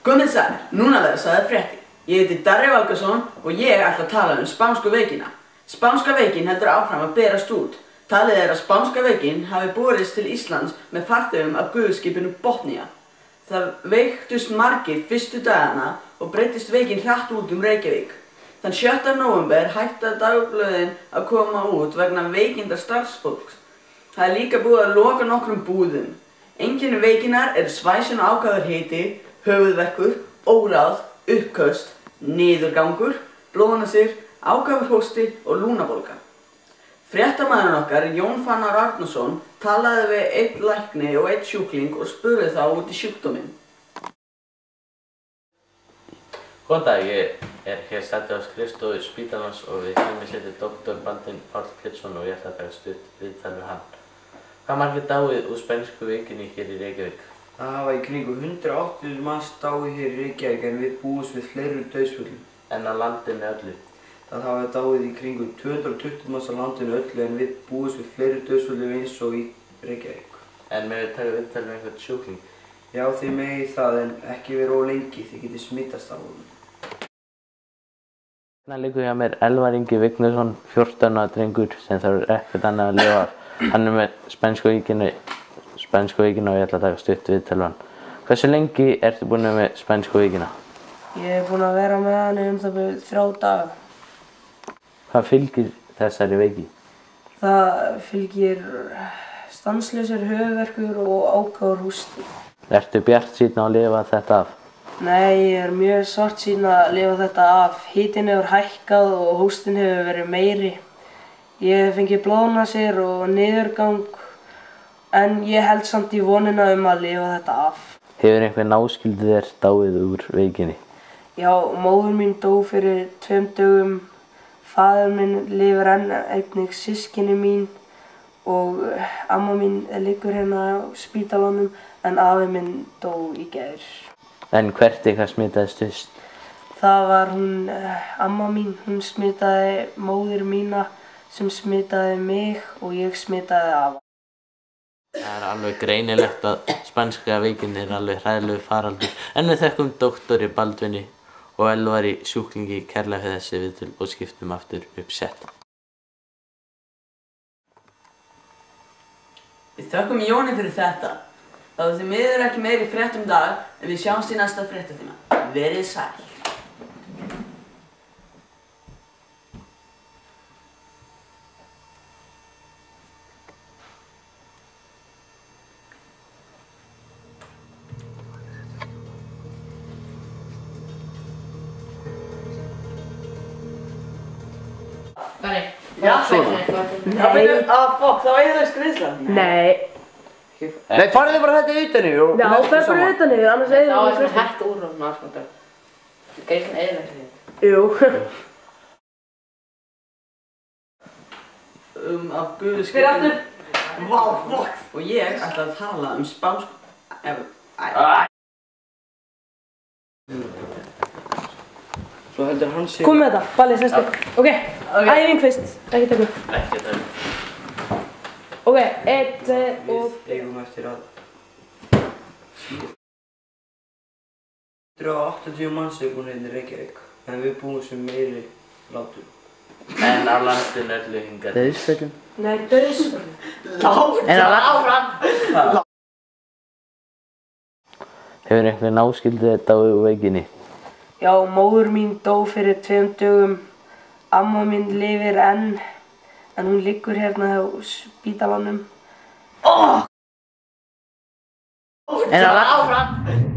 Komið sæl, núna verða sagðar fréttir. Ég heiti Darri Valgason og ég ætla að tala spánsku veikina. Spánska veikin heldur áfram að berast út. Talið að spánska veikin hafi borist til Íslands með farþegum af gufuskipinu Botnia. Það veiktust margir fyrstu dagana og breyttist veikin hratt út Reykjavík. Þann 7. nóvember hætta dagblöðin að koma út vegna veikinda starfsfólks. Það líka búið að loka nokkrum búðum. Einkenni veikinnar eru svæsin og ákafur hiti, höfuðverkur, óráð, uppköst, niðurgangur, blóðnasir, ákafur hósti og lúnabólga. Fréttamaðurinn okkar, Jón Fannar Arnarsson, talaði við einn lækni og einn sjúkling og spurði þá út í sjúkdóminn. Góðan dag, ég hér staddur á skrifstofu spítalans og við setjum doktor Baldvin Páll Pétursson og ég ætla að taka stutt viðtal við hann. Hvað margir dáið úr spænsku veikinni hér í Reykjavík? Það hafa í kringum 180 manns dáið hér í Reykjavík en við búumst við fleiri dauðsföllum. En á landinu öllu? Það hafa dáið í kringum 220 manns á landinu öllu en við búumst við fleiri dauðsföllum eins og í Reykjavík. En megið taka viðtal við einhvern sjúkling? Já, þið megið það en ekki vera of lengi, þið getið smittast af honum. Hérna liggur hjá mér Elvar Ingi Vignisson, 14 ára drengur sem þarf ekkert annað að lifa af. Hann með spænsku veikina og ég ætla að taka stutt viðtal við hann. Hversu lengi ertu búinn með spænsku veikina? Ég búinn að vera með hann það með 3 daga. Hvað fylgir þessari veiki? Það fylgir stanslausur höfuðverkur og ákafur hósti. Ertu bjartsýnn á að lifa þetta af? Nei, ég er mjög svartsýnn að lifa þetta af. Hitinn hefur hækkað og hóstinn hefur verið meiri. Ég hef fengið blóðnasir og niðurgang en ég held samt í vonina að lifa þetta af. Hefur einhver náskyldi þér dáið úr veikinni? Já, móður mín dó fyrir 2 dögum, faðir minn lifir enn, einnig systkini mín og amma mín liggur hérna á spítalanum en afi minn dó í gær. En hvert ykkar smitaðist fyrst? Það var amma mín, hún smitaði móður mína sem smitaði mig og ég smitaði afa. Það er alveg greinilegt að spænska veikin er alveg hræðilegu faraldur en við þekkum doktori Baldvini og Elvari sjúklingi kærlega fyrir þessi viðtöl og skiptum aftur upp sett. Við þökkum Jóni fyrir þetta. Það var því miður ekki meiri frétt dag en við sjáumst í næsta fréttatíma. Verið sæl. Nei. Já, svona. Fokk, þá er það skriðslan. Nei. Nei, farið þið bara þetta utan yfir og... Já, það er bara utan yfir, annars Það var svona hægt úr og svona afskontar. Það gerir svona eðlægt því. Jú. Af guðskipinu. Fyrir aftur. Vá, fokk. Og ég ætla að tala spánsku... Svo heldur hann sig... Kom með þetta, Balli, sestu. Ok, æfing fyrst, ekki tekna. Ekki þetta. Ok, 1, 2 og... Við eigum eftir að... 180 manns er búin hérna í Reykjavík en við búum sem meiri látum. En á landinu öllu hingað. Dauðsföllum. Nei, dauðsföllum. Áfram! Hefur einhver náskyldi þér dáið úr veikinni? Já, móður mín dó fyrir 2 dögum, amma mín lifir enn, en hún liggur hérna á spítalanum. Áfram!